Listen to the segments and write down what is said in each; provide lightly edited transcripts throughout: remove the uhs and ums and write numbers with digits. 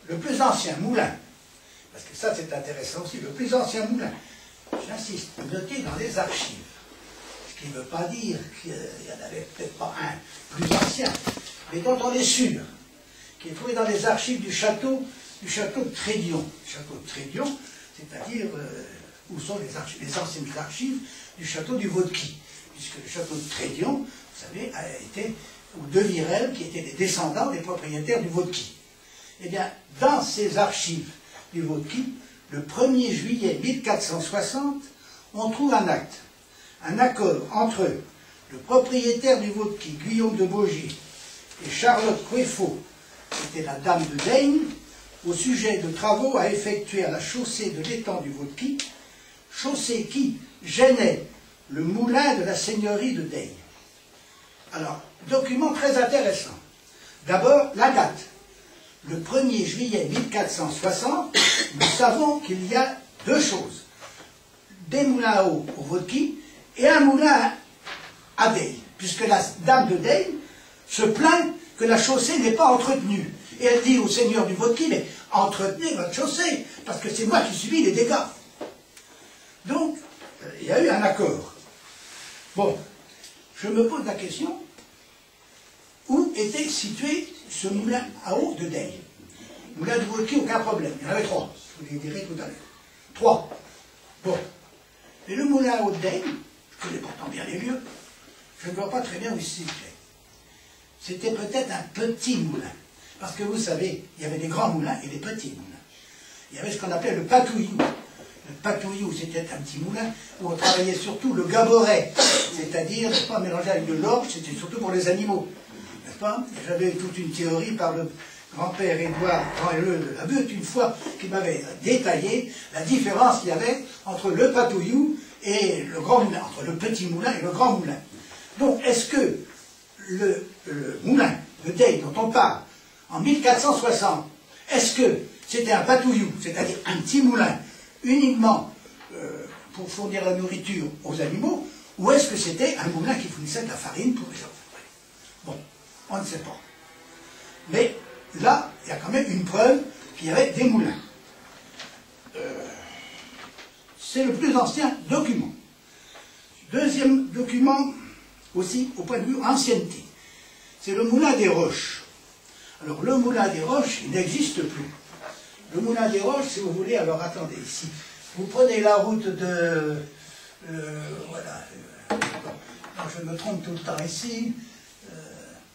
le plus ancien moulin, parce que ça c'est intéressant aussi, le plus ancien moulin, j'insiste, noté dans les archives, ce qui ne veut pas dire qu'il n'y en avait peut-être pas un plus ancien, mais dont on est sûr, qui est trouvé dans les archives du château de Trédion. Le château de Trédion, c'est-à-dire où sont les anciennes archives du château du Vaudeby, puisque le château de Trédion, vous savez, a été, ou de Virel, qui étaient des descendants des propriétaires du Vaudeby. Eh bien, dans ces archives du Vaudeby, le 1er juillet 1460, on trouve un acte, un accord entre le propriétaire du Vaudeby, Guillaume de Bogy, et Charlotte Coueffot, qui était la dame de Daigne, au sujet de travaux à effectuer à la chaussée de l'étang du Vaudeby, chaussée qui gênait le moulin de la seigneurie de Daigne. Alors, document très intéressant. D'abord, la date. Le 1er juillet 1460, nous savons qu'il y a deux choses. Des moulins à eau au Vaudeby et un moulin à Daigne, puisque la dame de Daigne se plaint que la chaussée n'est pas entretenue. Et elle dit au seigneur du Vaudeby, mais entretenez votre chaussée, parce que c'est moi qui subis les dégâts. Donc, il y a eu un accord. Bon, je me pose la question, où était situé ce moulin à eau de Daigne? Moulin du Vaudeby, aucun problème, il y en avait trois, je vous les dirai tout à l'heure. Trois. Bon. Et le moulin à eau de Daigne, je connais pourtant bien les lieux, je ne vois pas très bien où il se situait. C'était peut-être un petit moulin. Parce que vous savez, il y avait des grands moulins et des petits moulins. Il y avait ce qu'on appelait le patouillou. Le patouillou, c'était un petit moulin où on travaillait surtout le gaboret, c'est-à-dire, ne pas mélanger avec de l'orge, c'était surtout pour les animaux. N'est-ce pas? J'avais toute une théorie par le grand-père Édouard Grand-Helleux de la Butte, une fois, qui m'avait détaillé la différence qu'il y avait entre le patouillou et le grand moulin, entre le petit moulin et le grand moulin. Donc, est-ce que le moulin de Daigne dont on parle, en 1460, est-ce que c'était un patouillou, c'est-à-dire un petit moulin, uniquement pour fournir la nourriture aux animaux, ou est-ce que c'était un moulin qui fournissait de la farine pour les gens? Bon, on ne sait pas. Mais là, il y a quand même une preuve qu'il y avait des moulins. C'est le plus ancien document. Deuxième document, aussi au point de vue ancienneté, c'est le moulin des Roches. Alors, le moulin des Roches, il n'existe plus. Le moulin des Roches, si vous voulez, alors attendez, ici, vous prenez la route de... voilà. Non, je me trompe tout le temps ici.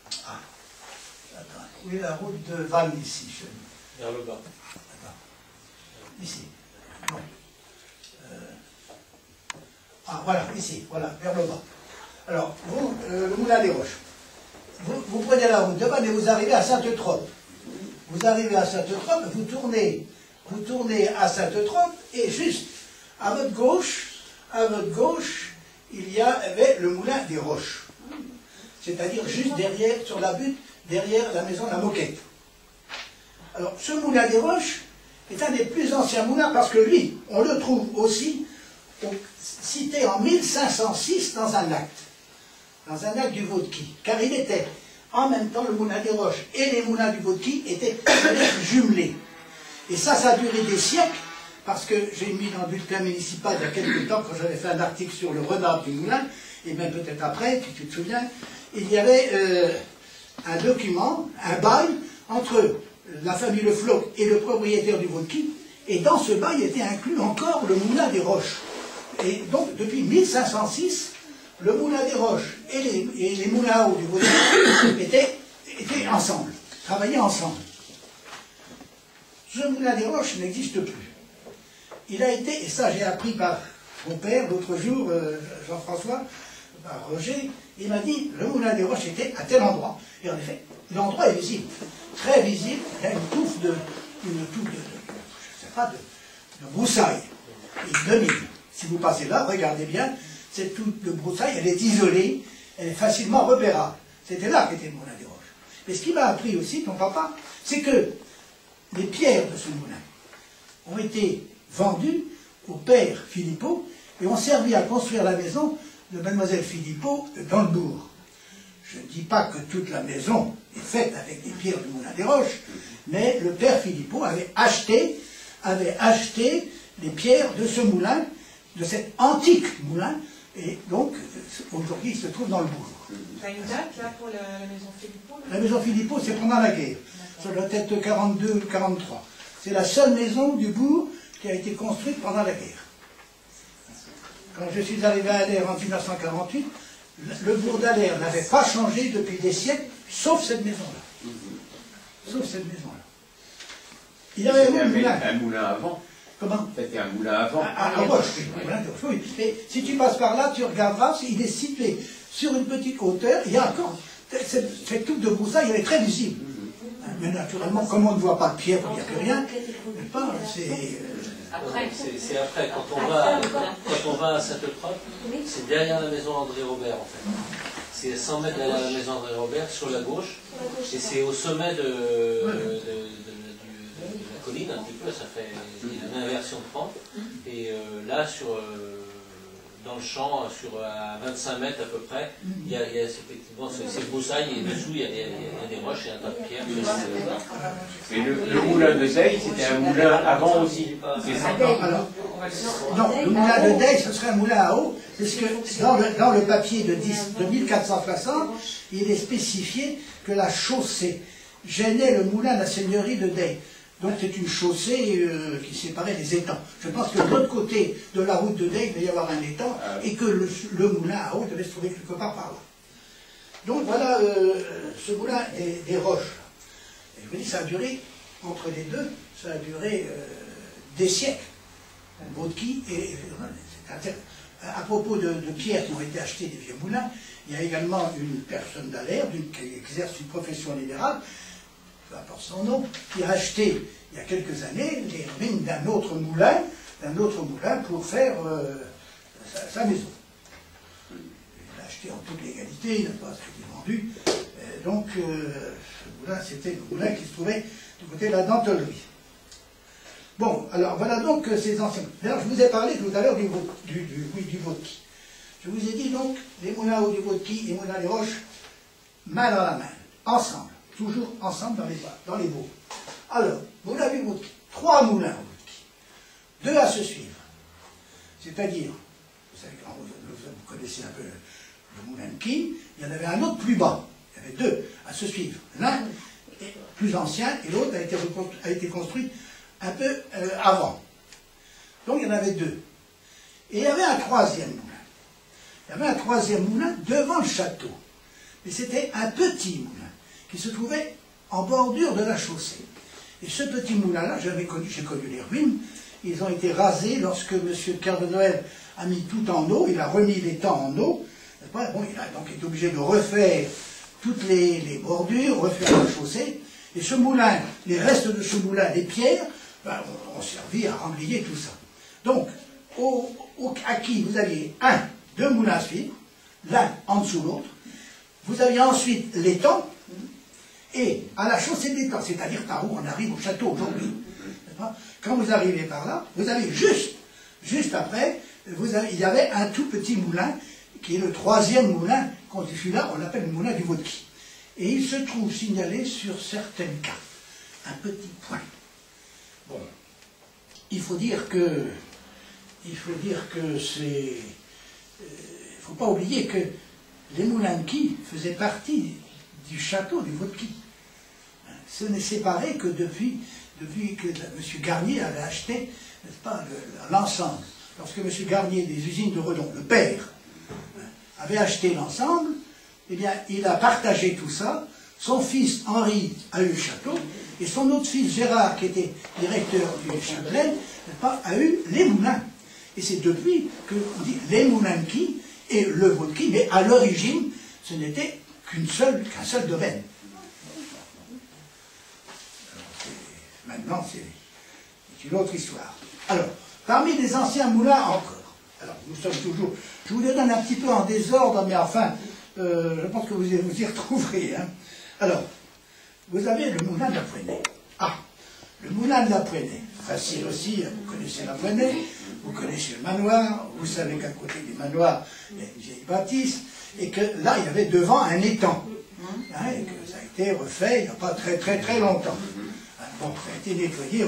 Attends, où est la route de Vannes, ici? Vers le bas. Attends. Ici. Non. Voilà, ici, voilà, vers le bas. Alors, vous, le moulin des Roches. Vous prenez la route de Vannes et vous arrivez à Sainte-Eutrope. Vous arrivez à Sainte-Eutrope, vous tournez à Sainte-Eutrope, et juste à votre gauche, il y avait le moulin des Roches. C'est-à-dire juste derrière, sur la butte, derrière la maison de la Moquette. Alors, ce moulin des Roches est un des plus anciens moulins, parce que lui, on le trouve aussi cité en 1506 dans un acte. Dans un acte du Vaudeby, car il était, en même temps, le moulin des Roches et les moulins du Vaudeby étaient jumelés. Et ça a duré des siècles, parce que j'ai mis dans le bulletin municipal il y a quelques temps, quand j'avais fait un article sur le renard du moulin, et même peut-être après, si tu te souviens, il y avait un document, un bail, entre la famille Le Floch et le propriétaire du Vaudeby, et dans ce bail était inclus encore le moulin des Roches. Et donc, depuis 1506, le moulin des Roches et les moulins à eau du Vaudeby étaient ensemble, travaillaient ensemble. Ce moulin des Roches n'existe plus. Il a été, et ça j'ai appris par mon père l'autre jour, Jean-François, par Roger, il m'a dit, le moulin des Roches était à tel endroit. Et en effet, l'endroit est visible, très visible, il y a une touffe de broussailles, il domine. Si vous passez là, regardez bien, cette touffe de broussailles, elle est isolée, elle est facilement repérable. C'était là qu'était le moulin des Roches. Mais ce qui m'a appris aussi, ton papa, c'est que les pierres de ce moulin ont été vendues au père Philippot et ont servi à construire la maison de mademoiselle Philippot dans le bourg. Je ne dis pas que toute la maison est faite avec des pierres du moulin des Roches, mais le père Philippot avait acheté les pierres de ce moulin, de cet antique moulin, et donc aujourd'hui il se trouve dans le bourg. Tu as une date là pour la maison Philippot? La maison Philippot, c'est pendant la guerre. Ça doit être 42 ou 43. C'est la seule maison du bourg qui a été construite pendant la guerre. Quand je suis arrivé à Aller en 1948, le bourg d'Aller n'avait pas changé depuis des siècles, sauf cette maison-là. Sauf cette maison-là. Il y avait un moulin avant. Comment? C'était un moulin avant. À Roche, oui. Mais si tu passes par là, tu regarderas, il est situé sur une petite hauteur. Il y a encore cette toupe de broussailles, elle est très visible. Mais naturellement, comme on ne voit pas de pierre, il n'y a plus rien. C'est après, quand on va à Sainte-Crotte, c'est derrière la maison André Robert en fait. C'est 100 mètres derrière la maison André Robert, sur la gauche, et c'est au sommet de la colline, un petit peu, ça fait une inversion de pente, et là, dans le champ, à 25 mètres à peu près, il y a effectivement ces broussailles, et dessous il y a des roches et un tas de pierres. Mais le moulin de Deille, c'était un moulin avant aussi. Non, le moulin de Deille, ce serait un moulin à eau, parce que dans le papier de 1460, il est spécifié que la chaussée gênait le moulin de la seigneurie de Deille. Donc c'est une chaussée qui séparait les étangs. Je pense que de l'autre côté de la route de Deille, il devait y avoir un étang, et que le moulin à eau devait se trouver quelque part par là. Donc voilà ce moulin des Roches. Et je vous dis, ça a duré, entre les deux, ça a duré des siècles. Baudky et à propos de pierres qui ont été achetées des vieux moulins, il y a également une personne d'Aller qui exerce une profession libérale, peu importe son nom, qui a acheté il y a quelques années les ruines d'un autre moulin pour faire sa maison. Il l'a acheté en toute légalité, il n'a pas été vendu. Donc ce moulin, c'était le moulin qui se trouvait du côté de la dentellerie. Bon, alors voilà donc ces anciens. D'ailleurs, je vous ai parlé tout à l'heure du Baudky. Je vous ai dit donc, les moulins du Baudky et les moulins des Roches, main dans la main, ensemble, toujours ensemble dans les baux. Alors, moulin du Baudky, 3 moulins au Baudky, 2 à se suivre. C'est-à-dire, vous savez, vous connaissez un peu le moulin de Kim, il y en avait un autre plus bas, il y avait 2 à se suivre. L'un est plus ancien et l'autre a été construit un peu avant. Donc il y en avait 2. Et il y avait un 3e moulin. Il y avait un 3e moulin devant le château. Mais c'était un petit moulin qui se trouvait en bordure de la chaussée. Et ce petit moulin-là, j'ai connu les ruines. Ils ont été rasés lorsque M. de Cœur-de-Noël a mis tout en eau. Il a remis l'étang en eau. Bon, il a donc été obligé de refaire toutes les bordures, refaire la chaussée. Et ce moulin, les restes de ce moulin, les pierres, ont servi à remblayer tout ça. Donc, à qui vous aviez 2 moulins à suivre, l'un en dessous de l'autre. Vous aviez ensuite l'étang, et à la chaussée de l'étang, c'est-à-dire par où on arrive au château aujourd'hui. Quand vous arrivez par là, vous avez juste après, il y avait un tout petit moulin, qui est le 3e moulin, celui-là, on l'appelle le moulin du Baudky. Et il se trouve signalé sur certaines cartes. Un petit point. Bon, il faut dire que c'est... Il ne faut pas oublier que les moulins de Qui faisaient partie du château du Baudky. Ce n'est séparé que depuis que M. Garnier avait acheté, n'est-ce pas, l'ensemble. Lorsque M. Garnier des usines de Redon, le père, avait acheté l'ensemble, eh bien, il a partagé tout ça. Son fils Henri a eu le château, et son autre fils Gérard, qui était directeur du Châtelaine, a eu les moulins. Et c'est depuis qu'on dit les moulins de Qui et le Baudky, mais à l'origine, ce n'était qu'un seul domaine. Maintenant, c'est une autre histoire. Alors, parmi les anciens moulins encore, alors nous sommes toujours, je vous les donne un petit peu en désordre, mais enfin, je pense que vous y retrouverez. Hein. Alors, vous avez le moulin de la Poinet. Ah, le moulin de la Poinet, facile aussi, vous connaissez la Poinet, Vous connaissez le manoir, vous savez qu'à côté du manoir, il y a une vieille bâtisse, et que là, il y avait devant un étang. Hein, et que ça a été refait il n'y a pas très longtemps. Bon, ça a été nettoyé.